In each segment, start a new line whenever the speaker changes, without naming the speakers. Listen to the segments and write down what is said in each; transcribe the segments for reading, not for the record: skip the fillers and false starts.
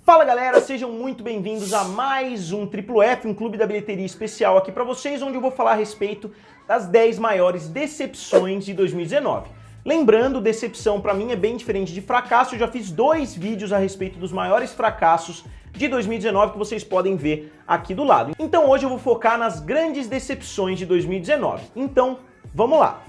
Fala galera, sejam muito bem-vindos a mais um Triplo F, um clube da bilheteria especial aqui pra vocês, onde eu vou falar a respeito das 10 maiores decepções de 2019. Lembrando, decepção pra mim é bem diferente de fracasso, eu já fiz 2 vídeos a respeito dos maiores fracassos de 2019 que vocês podem ver aqui do lado. Então hoje eu vou focar nas grandes decepções de 2019. Então, vamos lá!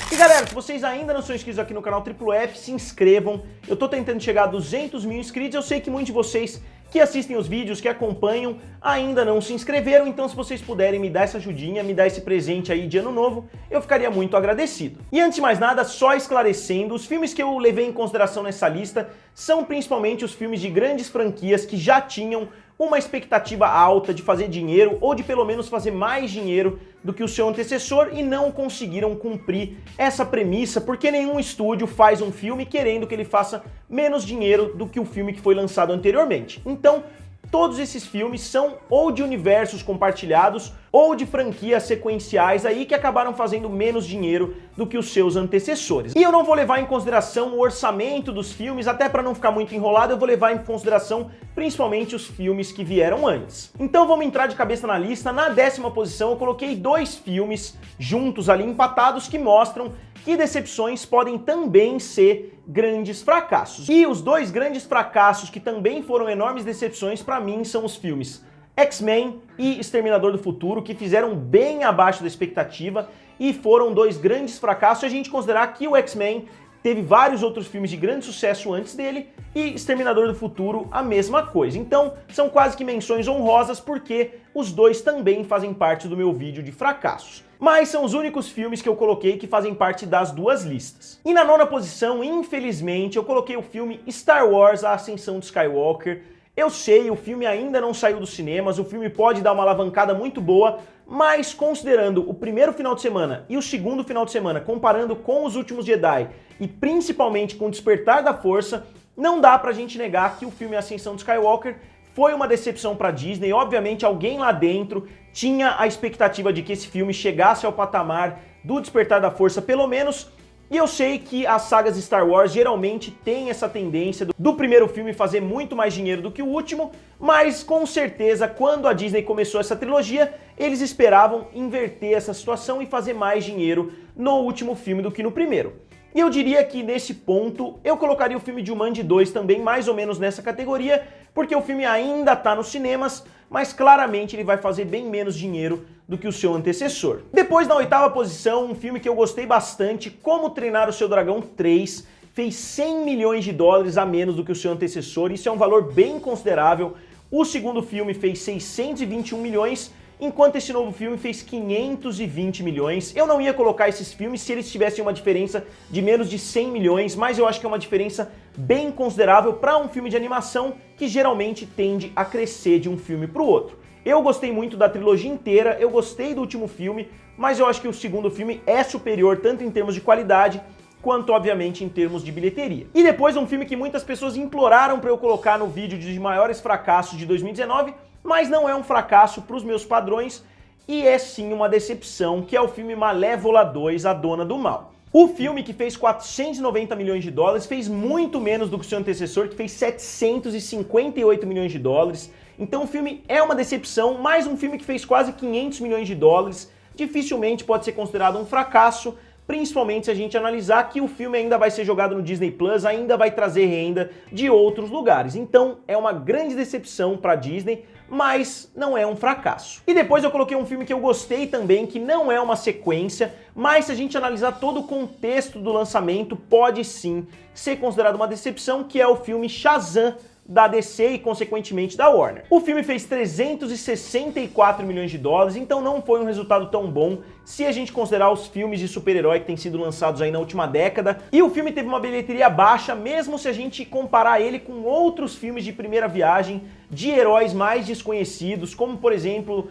E galera, se vocês ainda não são inscritos aqui no canal Triplo F, se inscrevam. Eu tô tentando chegar a 200 mil inscritos, eu sei que muitos de vocês que assistem os vídeos, que acompanham, ainda não se inscreveram, então se vocês puderem me dar essa ajudinha, me dar esse presente aí de ano novo, eu ficaria muito agradecido. E antes de mais nada, só esclarecendo, os filmes que eu levei em consideração nessa lista são principalmente os filmes de grandes franquias que já tinham uma expectativa alta de fazer dinheiro ou de pelo menos fazer mais dinheiro do que o seu antecessor e não conseguiram cumprir essa premissa porque nenhum estúdio faz um filme querendo que ele faça menos dinheiro do que o filme que foi lançado anteriormente. Então, todos esses filmes são ou de universos compartilhados ou de franquias sequenciais aí que acabaram fazendo menos dinheiro do que os seus antecessores. E eu não vou levar em consideração o orçamento dos filmes, até para não ficar muito enrolado, eu vou levar em consideração principalmente os filmes que vieram antes. Então vamos entrar de cabeça na lista. Na 10ª posição eu coloquei 2 filmes juntos ali, empatados, que mostram que decepções podem também ser grandes fracassos. E os 2 grandes fracassos que também foram enormes decepções para mim são os filmes X-Men e Exterminador do Futuro, que fizeram bem abaixo da expectativa e foram 2 grandes fracassos. Se a gente considerar que o X-Men teve vários outros filmes de grande sucesso antes dele e Exterminador do Futuro a mesma coisa. Então são quase que menções honrosas porque os 2 também fazem parte do meu vídeo de fracassos. Mas são os únicos filmes que eu coloquei que fazem parte das 2 listas. E na 9ª posição, infelizmente, eu coloquei o filme Star Wars: A Ascensão de Skywalker. Eu sei, o filme ainda não saiu dos cinemas, o filme pode dar uma alavancada muito boa, mas considerando o primeiro final de semana e o segundo final de semana, comparando com Os Últimos Jedi e principalmente com o Despertar da Força, não dá pra gente negar que o filme Ascensão de Skywalker foi uma decepção pra Disney. Obviamente alguém lá dentro tinha a expectativa de que esse filme chegasse ao patamar do Despertar da Força, pelo menos. E eu sei que as sagas Star Wars geralmente têm essa tendência do primeiro filme fazer muito mais dinheiro do que o último, mas com certeza quando a Disney começou essa trilogia, eles esperavam inverter essa situação e fazer mais dinheiro no último filme do que no primeiro. E eu diria que nesse ponto eu colocaria o filme Jumanji 2 também mais ou menos nessa categoria, porque o filme ainda está nos cinemas, mas claramente ele vai fazer bem menos dinheiro do que o seu antecessor. Depois, na 8ª posição, um filme que eu gostei bastante, Como Treinar o Seu Dragão 3, fez 100 milhões de dólares a menos do que o seu antecessor, isso é um valor bem considerável. O segundo filme fez 621 milhões, enquanto esse novo filme fez 520 milhões. Eu não ia colocar esses filmes se eles tivessem uma diferença de menos de 100 milhões, mas eu acho que é uma diferença bem considerável para um filme de animação que geralmente tende a crescer de um filme para o outro. Eu gostei muito da trilogia inteira, eu gostei do último filme, mas eu acho que o segundo filme é superior tanto em termos de qualidade quanto, obviamente, em termos de bilheteria. E depois um filme que muitas pessoas imploraram para eu colocar no vídeo de maiores fracassos de 2019, mas não é um fracasso para os meus padrões e é sim uma decepção, que é o filme Malévola 2, A Dona do Mal. O filme, que fez 490 milhões de dólares, fez muito menos do que o seu antecessor, que fez 758 milhões de dólares. Então o filme é uma decepção, mais um filme que fez quase 500 milhões de dólares, dificilmente pode ser considerado um fracasso, principalmente se a gente analisar que o filme ainda vai ser jogado no Disney Plus, ainda vai trazer renda de outros lugares. Então é uma grande decepção para a Disney, mas não é um fracasso. E depois eu coloquei um filme que eu gostei também, que não é uma sequência, mas se a gente analisar todo o contexto do lançamento, pode sim ser considerado uma decepção, que é o filme Shazam, da DC e, consequentemente, da Warner. O filme fez 364 milhões de dólares, então não foi um resultado tão bom se a gente considerar os filmes de super-herói que têm sido lançados aí na última década. E o filme teve uma bilheteria baixa, mesmo se a gente comparar ele com outros filmes de primeira viagem, de heróis mais desconhecidos, como, por exemplo,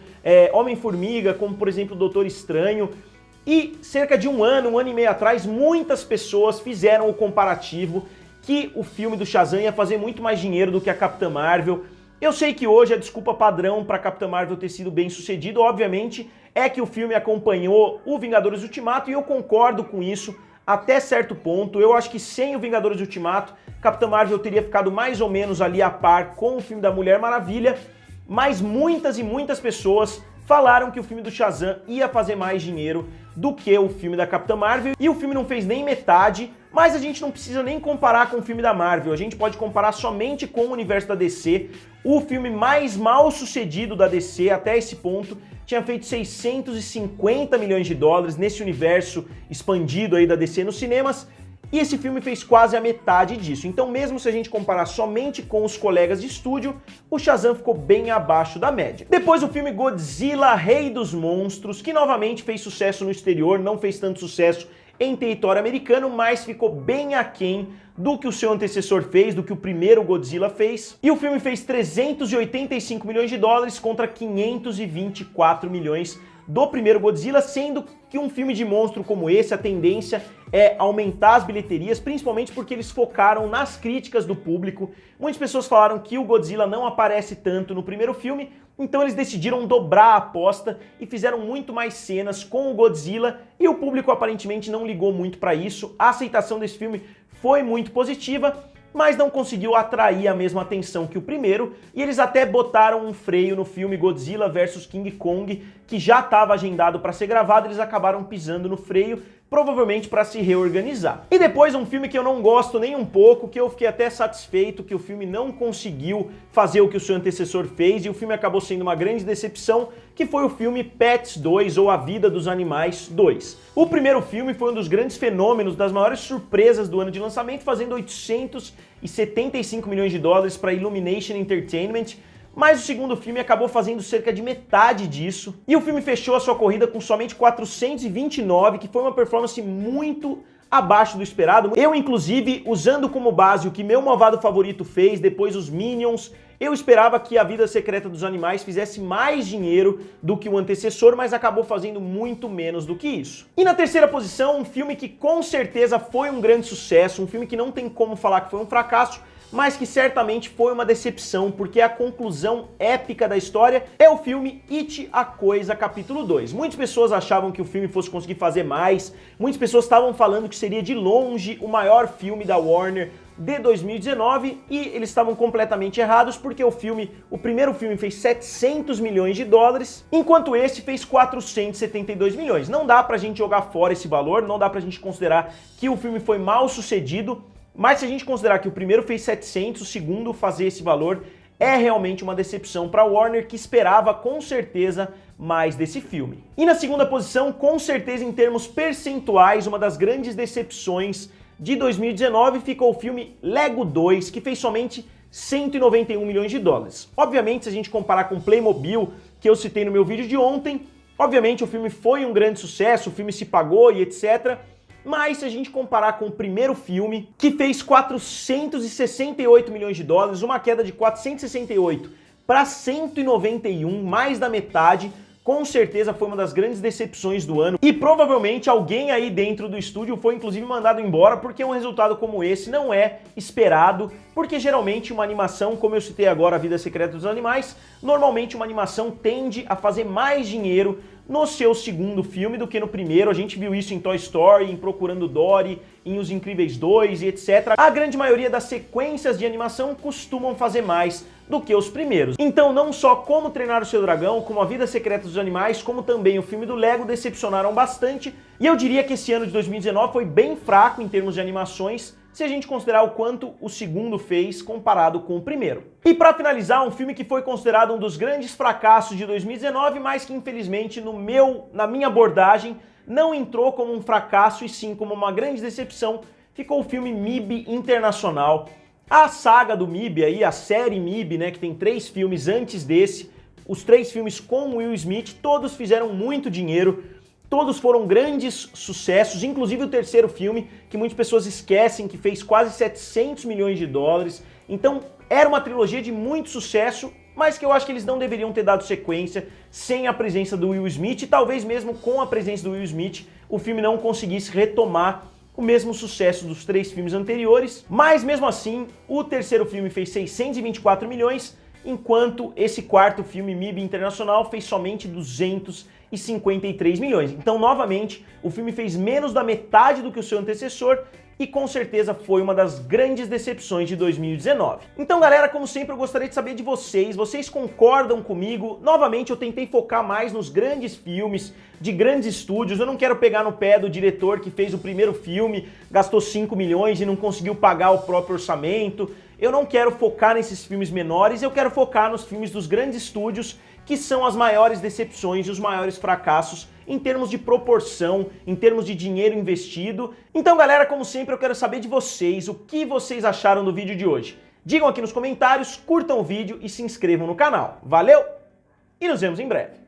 Homem-Formiga, como, por exemplo, Doutor Estranho. E cerca de um ano e meio atrás, muitas pessoas fizeram o comparativo que o filme do Shazam ia fazer muito mais dinheiro do que a Capitã Marvel. Eu sei que hoje a desculpa padrão para a Capitã Marvel ter sido bem sucedido, obviamente, é que o filme acompanhou o Vingadores Ultimato, e eu concordo com isso. até certo ponto. Eu acho que sem o Vingadores Ultimato, Capitã Marvel teria ficado mais ou menos ali a par com o filme da Mulher Maravilha, mas muitas e muitas pessoas falaram que o filme do Shazam ia fazer mais dinheiro do que o filme da Capitã Marvel, e o filme não fez nem metade, mas a gente não precisa nem comparar com o filme da Marvel, a gente pode comparar somente com o universo da DC. O filme mais mal sucedido da DC até esse ponto tinha feito 650 milhões de dólares nesse universo expandido aí da DC nos cinemas, e esse filme fez quase a metade disso. Então, mesmo se a gente comparar somente com os colegas de estúdio, o Shazam ficou bem abaixo da média. Depois o filme Godzilla, Rei dos Monstros, que novamente fez sucesso no exterior, não fez tanto sucesso em território americano, mas ficou bem aquém do que o seu antecessor fez, do que o primeiro Godzilla fez. E o filme fez 385 milhões de dólares contra 524 milhões do primeiro Godzilla, sendo que um filme de monstro como esse, a tendência é aumentar as bilheterias, principalmente porque eles focaram nas críticas do público. Muitas pessoas falaram que o Godzilla não aparece tanto no primeiro filme, então eles decidiram dobrar a aposta e fizeram muito mais cenas com o Godzilla, e o público aparentemente não ligou muito para isso. A aceitação desse filme foi muito positiva, mas não conseguiu atrair a mesma atenção que o primeiro, e eles até botaram um freio no filme Godzilla vs King Kong, que já estava agendado para ser gravado, eles acabaram pisando no freio, provavelmente para se reorganizar. E depois um filme que eu não gosto nem um pouco, que eu fiquei até satisfeito que o filme não conseguiu fazer o que o seu antecessor fez, e o filme acabou sendo uma grande decepção, que foi o filme Pets 2, ou A Vida dos Animais 2. O primeiro filme foi um dos grandes fenômenos, das maiores surpresas do ano de lançamento, fazendo 875 milhões de dólares para Illumination Entertainment, mas o segundo filme acabou fazendo cerca de metade disso, e o filme fechou a sua corrida com somente 429, que foi uma performance muito abaixo do esperado. Eu, inclusive, usando como base o que meu malvado favorito fez, depois os Minions, eu esperava que A Vida Secreta dos Animais fizesse mais dinheiro do que o antecessor, mas acabou fazendo muito menos do que isso. E na terceira posição, um filme que com certeza foi um grande sucesso, um filme que não tem como falar que foi um fracasso, mas que certamente foi uma decepção, porque a conclusão épica da história é o filme It, a Coisa, capítulo 2. Muitas pessoas achavam que o filme fosse conseguir fazer mais, muitas pessoas estavam falando que seria de longe o maior filme da Warner de 2019, e eles estavam completamente errados, porque o primeiro filme fez 700 milhões de dólares, enquanto esse fez 472 milhões. Não dá pra gente jogar fora esse valor, não dá pra gente considerar que o filme foi mal sucedido, mas se a gente considerar que o primeiro fez 700, o segundo fazer esse valor, é realmente uma decepção para a Warner, que esperava com certeza mais desse filme. E na segunda posição, com certeza em termos percentuais, uma das grandes decepções de 2019 ficou o filme Lego 2, que fez somente 191 milhões de dólares. Obviamente, se a gente comparar com Playmobil, que eu citei no meu vídeo de ontem, obviamente o filme foi um grande sucesso, o filme se pagou e etc., mas se a gente comparar com o primeiro filme, que fez 468 milhões de dólares, uma queda de 468 para 191, mais da metade, com certeza foi uma das grandes decepções do ano, e provavelmente alguém aí dentro do estúdio foi inclusive mandado embora, porque um resultado como esse não é esperado, porque geralmente uma animação, como eu citei agora, A Vida Secreta dos Animais, normalmente uma animação tende a fazer mais dinheiro no seu segundo filme do que no primeiro. A gente viu isso em Toy Story, em Procurando Dory, em Os Incríveis 2 e etc. A grande maioria das sequências de animação costumam fazer mais do que os primeiros. Então não só Como Treinar o Seu Dragão, como A Vida Secreta dos Animais, como também o filme do Lego decepcionaram bastante, e eu diria que esse ano de 2019 foi bem fraco em termos de animações, se a gente considerar o quanto o segundo fez comparado com o primeiro. E para finalizar, um filme que foi considerado um dos grandes fracassos de 2019, mas que infelizmente na minha abordagem não entrou como um fracasso e sim como uma grande decepção, ficou o filme MIB Internacional. A saga do MIB aí, a série MIB, né, que tem 3 filmes antes desse, os 3 filmes com Will Smith, todos fizeram muito dinheiro, todos foram grandes sucessos, inclusive o terceiro filme, que muitas pessoas esquecem, que fez quase 700 milhões de dólares. Então, era uma trilogia de muito sucesso, mas que eu acho que eles não deveriam ter dado sequência sem a presença do Will Smith, e talvez mesmo com a presença do Will Smith, o filme não conseguisse retomar o mesmo sucesso dos 3 filmes anteriores. Mas mesmo assim, o terceiro filme fez 624 milhões, enquanto esse quarto filme, MIB Internacional, fez somente 200 253 milhões. Então, novamente, o filme fez menos da metade do que o seu antecessor e com certeza foi uma das grandes decepções de 2019. Então, galera, como sempre, eu gostaria de saber de vocês. Vocês concordam comigo? Novamente, eu tentei focar mais nos grandes filmes de grandes estúdios. Eu não quero pegar no pé do diretor que fez o primeiro filme, gastou 5 milhões e não conseguiu pagar o próprio orçamento. Eu não quero focar nesses filmes menores, eu quero focar nos filmes dos grandes estúdios, que são as maiores decepções e os maiores fracassos em termos de proporção, em termos de dinheiro investido. Então, galera, como sempre, eu quero saber de vocês o que vocês acharam do vídeo de hoje. Digam aqui nos comentários, curtam o vídeo e se inscrevam no canal. Valeu e nos vemos em breve.